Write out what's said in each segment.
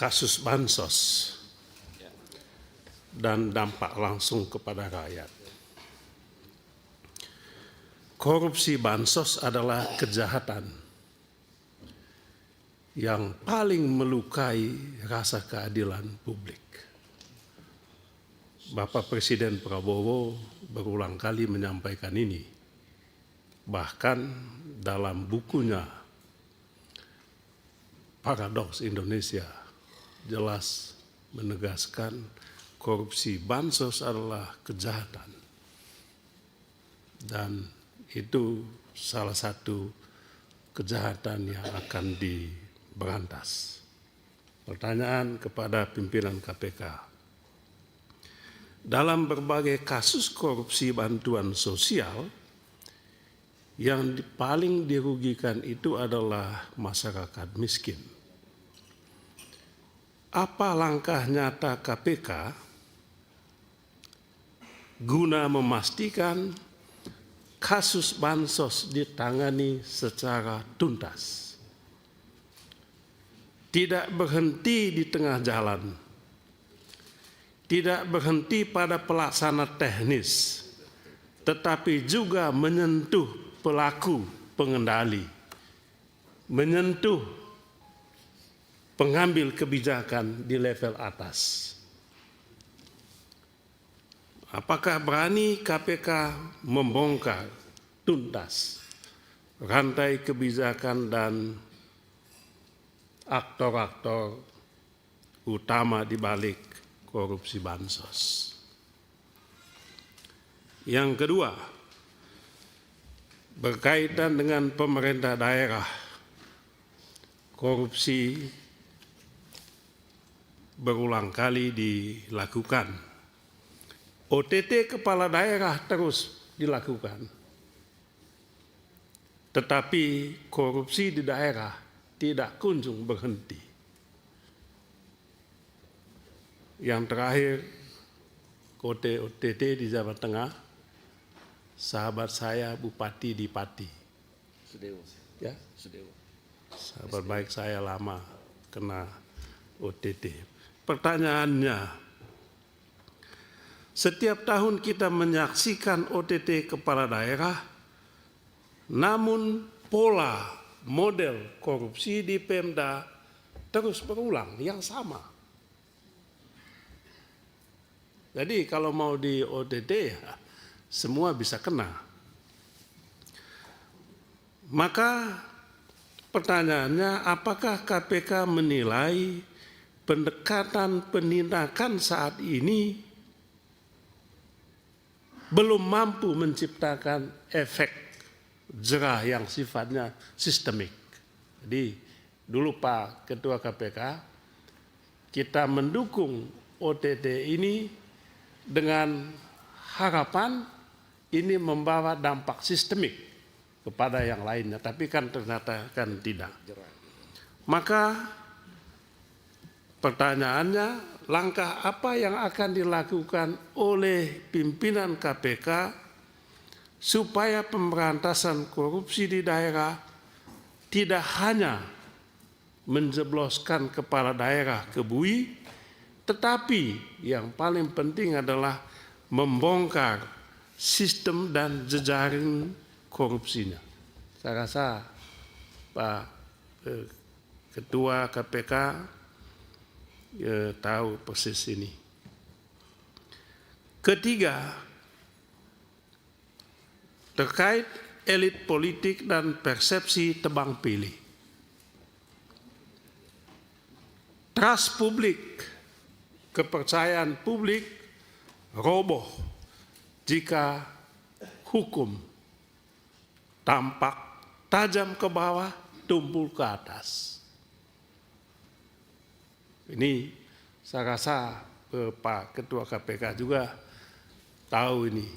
kasus bansos dan dampak langsung kepada rakyat. Korupsi bansos adalah kejahatan yang paling melukai rasa keadilan publik. Bapak Presiden Prabowo berulang kali menyampaikan ini. Bahkan dalam bukunya Paradoks Indonesia jelas menegaskan korupsi bansos adalah kejahatan. Dan itu salah satu kejahatan yang akan diberantas. Pertanyaan kepada pimpinan KPK. Dalam berbagai kasus korupsi bantuan sosial, yang paling dirugikan itu adalah masyarakat miskin. Apa langkah nyata KPK guna memastikan kasus bansos ditangani secara tuntas? Tidak berhenti di tengah jalan, tidak berhenti pada pelaksana teknis, tetapi juga menyentuh pelaku pengendali, menyentuh pengambil kebijakan di level atas. Apakah berani KPK membongkar tuntas rantai kebijakan dan aktor-aktor utama di balik korupsi bansos? Yang kedua, berkaitan dengan pemerintah daerah, korupsi berulang kali dilakukan. OTT kepala daerah terus dilakukan. Tetapi korupsi di daerah tidak kunjung berhenti. Yang terakhir, OTT di Jawa Tengah, sahabat saya Bupati di Pati. Sudewo. Ya, Sudewo. sahabat baik saya lama kena OTT. Pertanyaannya, setiap tahun kita menyaksikan OTT kepala daerah, namun pola model korupsi di Pemda terus berulang yang sama. Jadi kalau mau di OTT ya semua bisa kena. Maka pertanyaannya, apakah KPK menilai pendekatan penindakan saat ini belum mampu menciptakan efek jerah yang sifatnya sistemik? Jadi dulu Pak Ketua KPK, kita mendukung OTT ini dengan harapan ini membawa dampak sistemik kepada yang lainnya, tapi kan ternyata kan tidak. Maka pertanyaannya, langkah apa yang akan dilakukan oleh pimpinan KPK supaya pemberantasan korupsi di daerah tidak hanya menjebloskan kepala daerah ke bui, tetapi yang paling penting adalah membongkar sistem dan jejaring korupsinya. Saya rasa Pak Ketua KPK tahu persis ini. Ketiga, terkait elit politik dan persepsi tebang pilih. Trust publik, kepercayaan publik roboh jika hukum tampak tajam ke bawah, tumpul ke atas. Ini saya rasa Pak Ketua KPK juga tahu ini.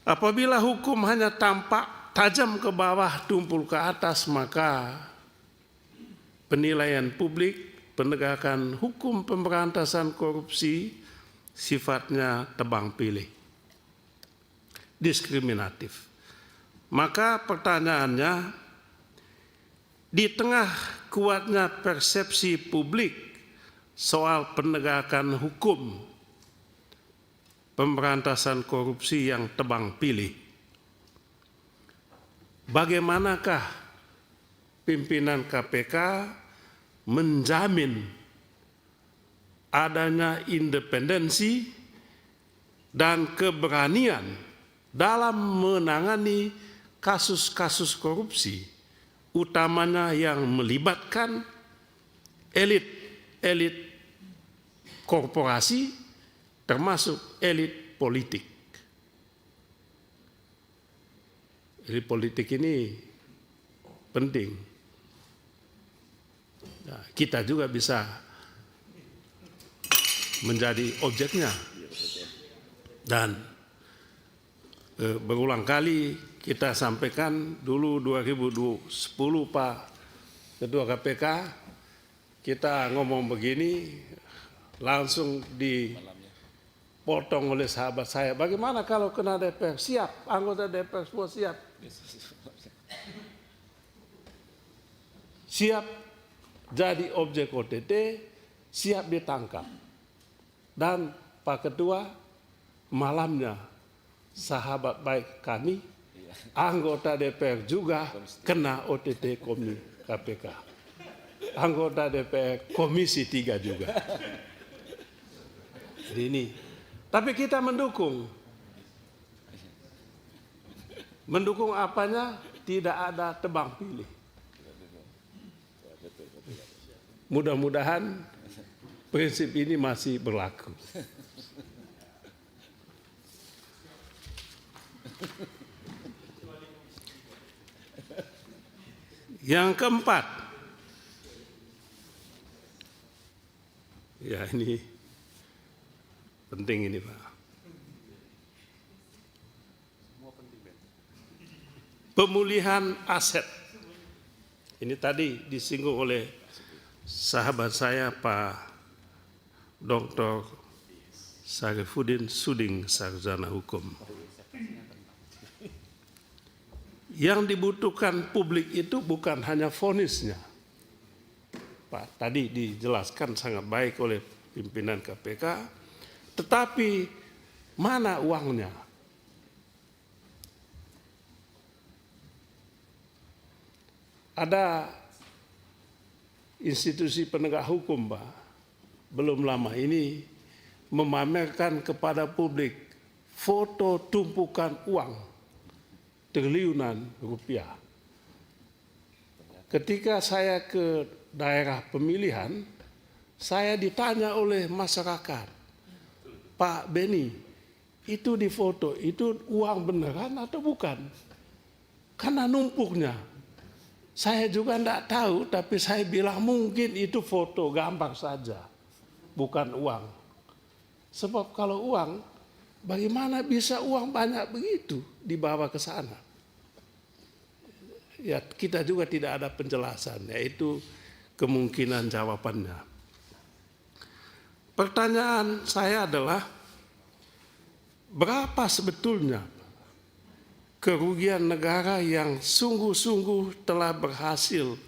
Apabila hukum hanya tampak tajam ke bawah, tumpul ke atas, maka penilaian publik, penegakan hukum pemberantasan korupsi sifatnya tebang pilih, diskriminatif. Maka pertanyaannya, di tengah kuatnya persepsi publik soal penegakan hukum pemberantasan korupsi yang tebang pilih. Bagaimanakah pimpinan KPK menjamin adanya independensi dan keberanian dalam menangani kasus-kasus korupsi, utamanya yang melibatkan elit korporasi termasuk elit politik. Elit politik ini penting. Nah, kita juga bisa menjadi objeknya. Dan berulang kali kita sampaikan dulu 2010 Pak Ketua KPK, kita ngomong begini, langsung dipotong oleh sahabat saya. Bagaimana kalau kena DPR? Siap, anggota DPR semua siap. Siap jadi objek OTT, siap ditangkap. Dan Pak Ketua, malamnya sahabat baik kami, anggota DPR juga kena OTT KPK. Anggota DPR Komisi 3 juga. Jadi ini. Tapi kita mendukung. Mendukung apanya? Tidak ada tebang pilih. Mudah-mudahan prinsip ini masih berlaku. Yang keempat, ya ini penting ini Pak. Pemulihan aset. Ini tadi disinggung oleh sahabat saya Pak Dr. Syarifudin Suding, sarjana hukum. Yang dibutuhkan publik itu bukan hanya vonisnya. Pak, tadi dijelaskan sangat baik oleh pimpinan KPK, tetapi mana uangnya? Ada institusi penegak hukum, Pak, belum lama ini memamerkan kepada publik foto tumpukan uang triliunan rupiah. Ketika saya ke daerah pemilihan, saya ditanya oleh masyarakat, Pak Beni, itu di foto, itu uang beneran atau bukan? Karena numpuknya. Saya juga tidak tahu, tapi saya bilang mungkin itu foto gambar saja, bukan uang. Sebab kalau uang, bagaimana bisa uang banyak begitu dibawa ke sana? Ya, kita juga tidak ada penjelasan, yaitu kemungkinan jawabannya. Pertanyaan saya adalah, berapa sebetulnya kerugian negara yang sungguh-sungguh telah berhasil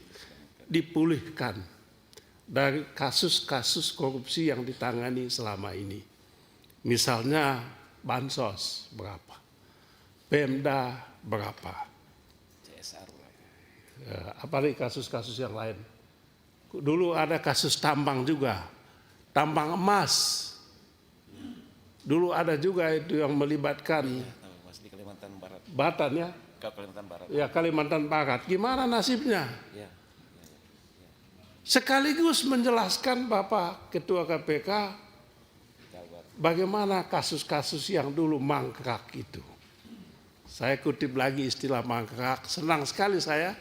dipulihkan dari kasus-kasus korupsi yang ditangani selama ini? Misalnya bansos berapa, Pemda berapa, apalagi kasus-kasus yang lain. Dulu ada kasus tambang juga, tambang emas. Dulu ada juga itu yang melibatkan di Kalimantan Barat. Batan ya, Kalimantan Barat. Ya Kalimantan Barat. Gimana nasibnya? Sekaligus menjelaskan Bapak Ketua KPK bagaimana kasus-kasus yang dulu mangkrak itu. Saya kutip lagi istilah mangkrak. Senang sekali saya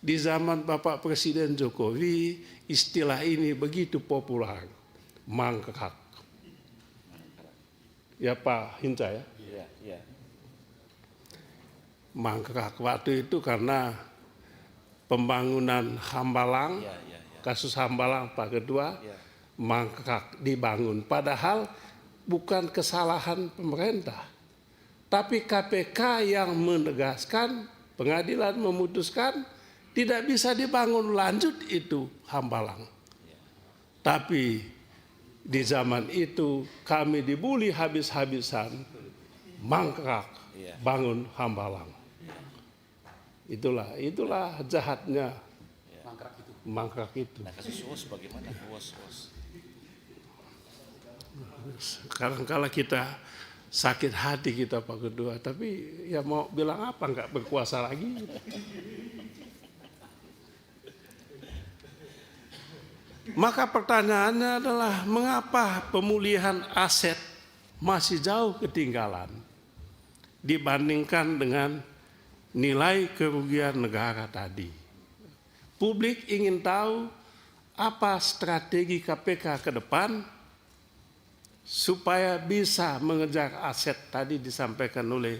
di zaman Bapak Presiden Jokowi istilah ini begitu populer. Mangkrak. Ya Pak Hinca ya? Iya. Mangkrak waktu itu karena pembangunan Hambalang, kasus Hambalang Pak Ketua, mangkrak dibangun. Padahal bukan kesalahan pemerintah, tapi KPK yang menegaskan, pengadilan memutuskan tidak bisa dibangun lanjut itu Hambalang. Tapi Di zaman itu kami dibully habis-habisan, mangkrak bangun Hambalang. Itulah jahatnya mangkrak itu. Nah, kasus UOS bagaimana? UOS. Sekarang kalau kita sakit hati kita Pak Ketua, tapi ya mau bilang apa, nggak berkuasa lagi. Maka pertanyaannya adalah mengapa pemulihan aset masih jauh ketinggalan dibandingkan dengan nilai kerugian negara tadi. Publik ingin tahu apa strategi KPK ke depan supaya bisa mengejar aset tadi disampaikan oleh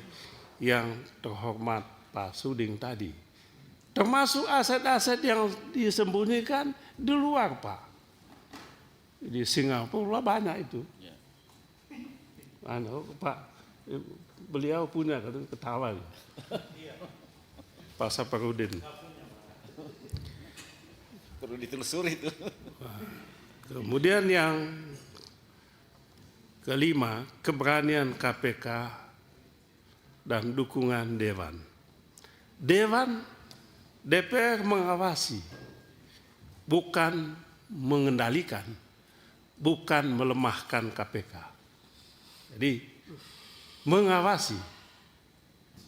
yang terhormat Pak Suding tadi. Termasuk aset-aset yang disembunyikan di luar, Pak. Di Singapura banyak itu. Pak, beliau punya, ketawa. Pak Saparudin. Perlu ditelusuri itu. Kemudian yang kelima, keberanian KPK dan dukungan Dewan. DPR mengawasi, bukan mengendalikan, bukan melemahkan KPK. Jadi mengawasi,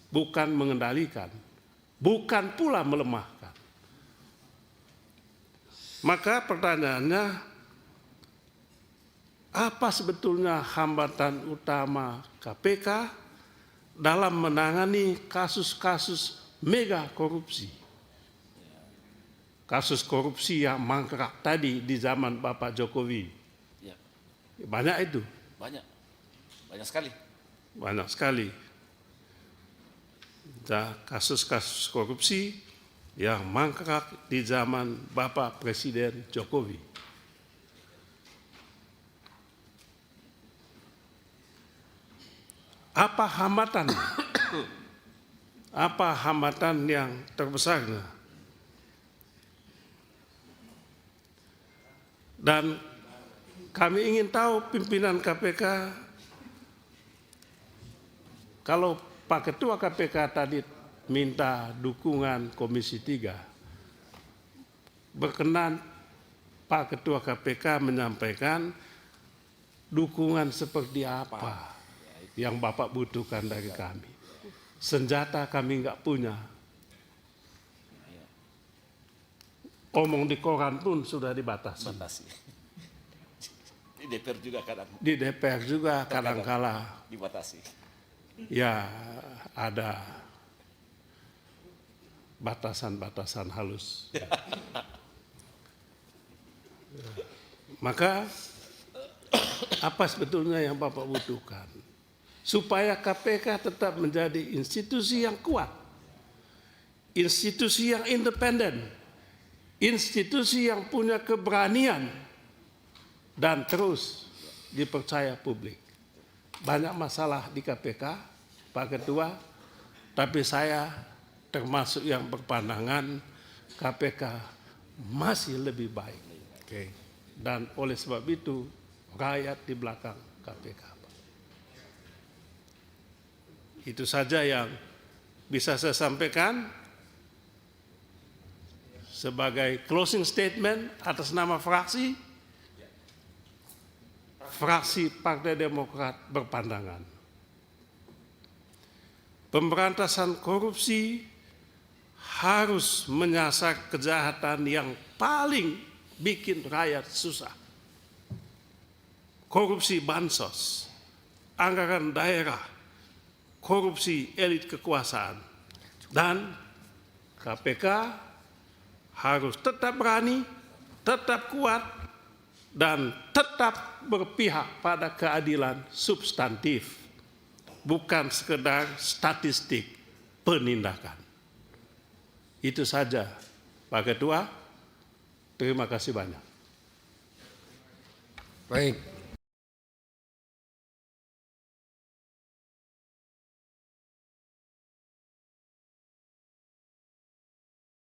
bukan mengendalikan, bukan pula melemahkan. Maka pertanyaannya, apa sebetulnya hambatan utama KPK dalam menangani kasus-kasus mega korupsi? Kasus korupsi yang mangkrak tadi di zaman Bapak Jokowi. Ya. Banyak itu. Banyak sekali. Banyak sekali. Kasus-kasus korupsi yang mangkrak di zaman Bapak Presiden Jokowi. Apa hambatan? Apa hambatan yang terbesarnya? Dan kami ingin tahu pimpinan KPK, kalau Pak Ketua KPK tadi minta dukungan Komisi 3, berkenan Pak Ketua KPK menyampaikan dukungan seperti apa yang Bapak butuhkan dari kami. Senjata kami nggak punya. Omong di koran pun sudah dibatasi. Di DPR juga kadang. Di DPR juga kadang-kala Dibatasi. ya ada batasan-batasan halus. Maka apa sebetulnya yang Bapak butuhkan? Supaya KPK tetap menjadi institusi yang kuat, institusi yang independen, institusi yang punya keberanian dan terus dipercaya publik. Banyak masalah di KPK, Pak Ketua, tapi saya termasuk yang berpandangan KPK masih lebih baik. Dan oleh sebab itu rakyat di belakang KPK. Itu saja yang bisa saya sampaikan sebagai closing statement atas nama fraksi Partai Demokrat berpandangan. Pemberantasan korupsi harus menyasar kejahatan yang paling bikin rakyat susah. Korupsi bansos, anggaran daerah, korupsi elit kekuasaan. Dan KPK harus tetap berani, tetap kuat, dan tetap berpihak pada keadilan substantif, bukan sekedar statistik penindakan. Itu saja, Pak Ketua. Terima kasih banyak. Baik.